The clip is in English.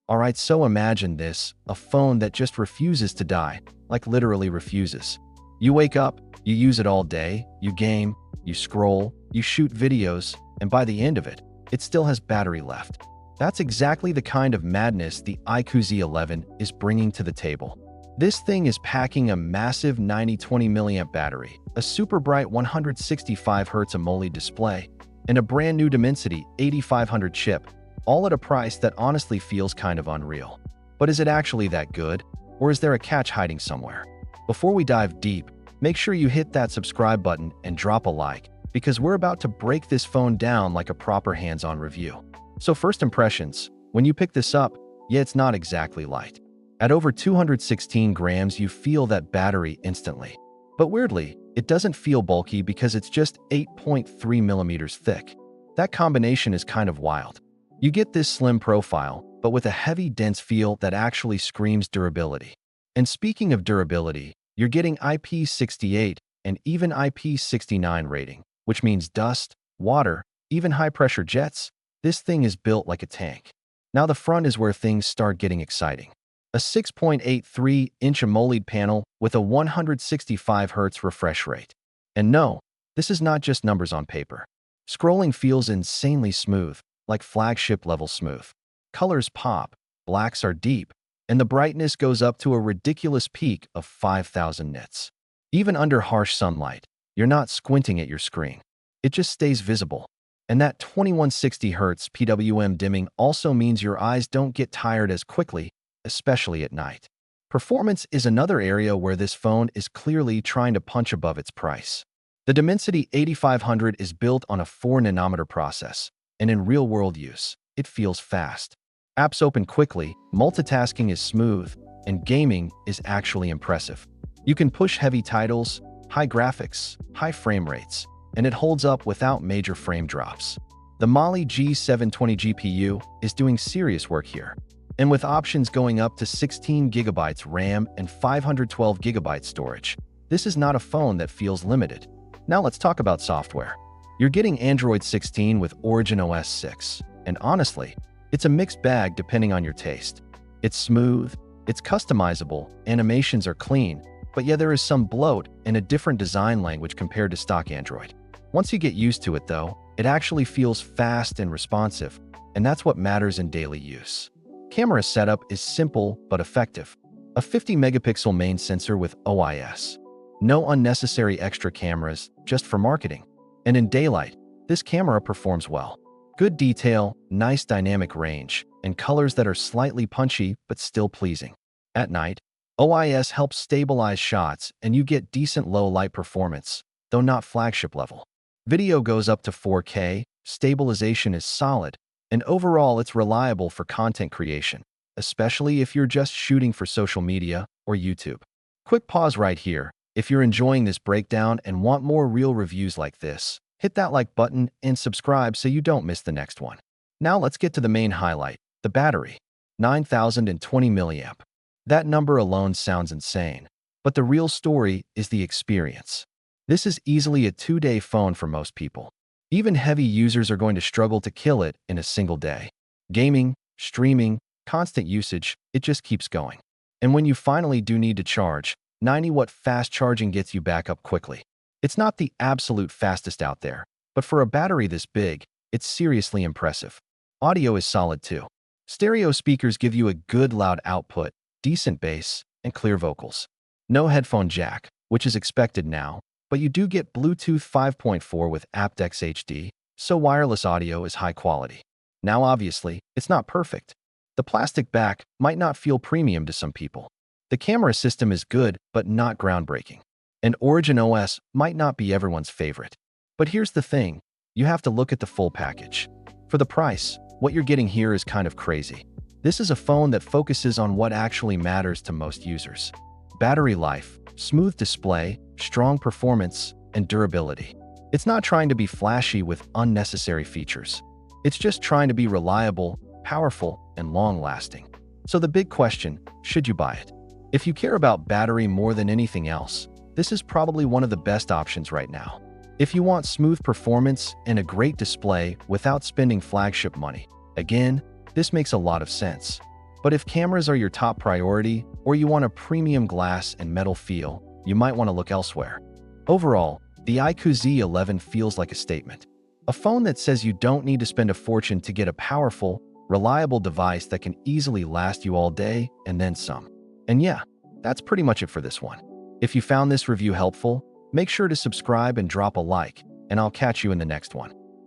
Alright, so imagine this, a phone that just refuses to die, like literally refuses. You wake up, you use it all day, you game, you scroll, you shoot videos, and by the end of it, it still has battery left. That's exactly the kind of madness the iQOO Z11 is bringing to the table. This thing is packing a massive 9020 mAh battery, a super bright 165Hz AMOLED display, and a brand new Dimensity 8500 chip, all at a price that honestly feels kind of unreal. But is it actually that good? Or is there a catch hiding somewhere? Before we dive deep, make sure you hit that subscribe button and drop a like, because we're about to break this phone down like a proper hands-on review. So first impressions, when you pick this up, yeah, it's not exactly light. At over 216 grams, you feel that battery instantly. But weirdly, it doesn't feel bulky because it's just 8.3 millimeters thick. That combination is kind of wild. You get this slim profile, but with a heavy, dense feel that actually screams durability. And speaking of durability, you're getting IP68 and even IP69 rating, which means dust, water, even high-pressure jets. This thing is built like a tank. Now the front is where things start getting exciting. A 6.83-inch AMOLED panel with a 165Hz refresh rate. And no, this is not just numbers on paper. Scrolling feels insanely smooth, like flagship-level smooth. Colors pop, blacks are deep, and the brightness goes up to a ridiculous peak of 5,000 nits. Even under harsh sunlight, you're not squinting at your screen. It just stays visible. And that 2160Hz PWM dimming also means your eyes don't get tired as quickly, especially at night. Performance is another area where this phone is clearly trying to punch above its price. The Dimensity 8500 is built on a 4-nanometer process, and in real-world use, it feels fast. Apps open quickly, multitasking is smooth, and gaming is actually impressive. You can push heavy titles, high graphics, high frame rates, and it holds up without major frame drops. The Mali G720 GPU is doing serious work here, and with options going up to 16GB RAM and 512GB storage, this is not a phone that feels limited. Now let's talk about software. You're getting Android 16 with Origin OS 6, and honestly, it's a mixed bag depending on your taste. It's smooth, it's customizable, animations are clean, but yeah, there is some bloat and a different design language compared to stock Android. Once you get used to it though, it actually feels fast and responsive, and that's what matters in daily use. Camera setup is simple but effective. A 50-megapixel main sensor with OIS. No unnecessary extra cameras, just for marketing. And in daylight, this camera performs well. Good detail, nice dynamic range, and colors that are slightly punchy but still pleasing. At night, OIS helps stabilize shots and you get decent low light performance, though not flagship level. Video goes up to 4K, stabilization is solid, and overall it's reliable for content creation, especially if you're just shooting for social media or YouTube. Quick pause right here. If you're enjoying this breakdown and want more real reviews like this, hit that like button and subscribe so you don't miss the next one. Now let's get to the main highlight, the battery. 9020 mAh. That number alone sounds insane, but the real story is the experience. This is easily a 2-day phone for most people. Even heavy users are going to struggle to kill it in a single day. Gaming, streaming, constant usage, it just keeps going. And when you finally do need to charge, 90-watt fast charging gets you back up quickly. It's not the absolute fastest out there, but for a battery this big, it's seriously impressive. Audio is solid too. Stereo speakers give you a good loud output, decent bass, and clear vocals. No headphone jack, which is expected now, but you do get Bluetooth 5.4 with aptX HD, so wireless audio is high quality. Now obviously, it's not perfect. The plastic back might not feel premium to some people. The camera system is good, but not groundbreaking. And Origin OS might not be everyone's favorite. But here's the thing, you have to look at the full package. For the price, what you're getting here is kind of crazy. This is a phone that focuses on what actually matters to most users. Battery life, smooth display, strong performance, and durability. It's not trying to be flashy with unnecessary features. It's just trying to be reliable, powerful, and long-lasting. So the big question, should you buy it? If you care about battery more than anything else, this is probably one of the best options right now. If you want smooth performance and a great display without spending flagship money, again, this makes a lot of sense. But if cameras are your top priority, or you want a premium glass and metal feel, you might want to look elsewhere. Overall, the iQOO Z11 feels like a statement. A phone that says you don't need to spend a fortune to get a powerful, reliable device that can easily last you all day and then some. And yeah, that's pretty much it for this one. If you found this review helpful, make sure to subscribe and drop a like, and I'll catch you in the next one.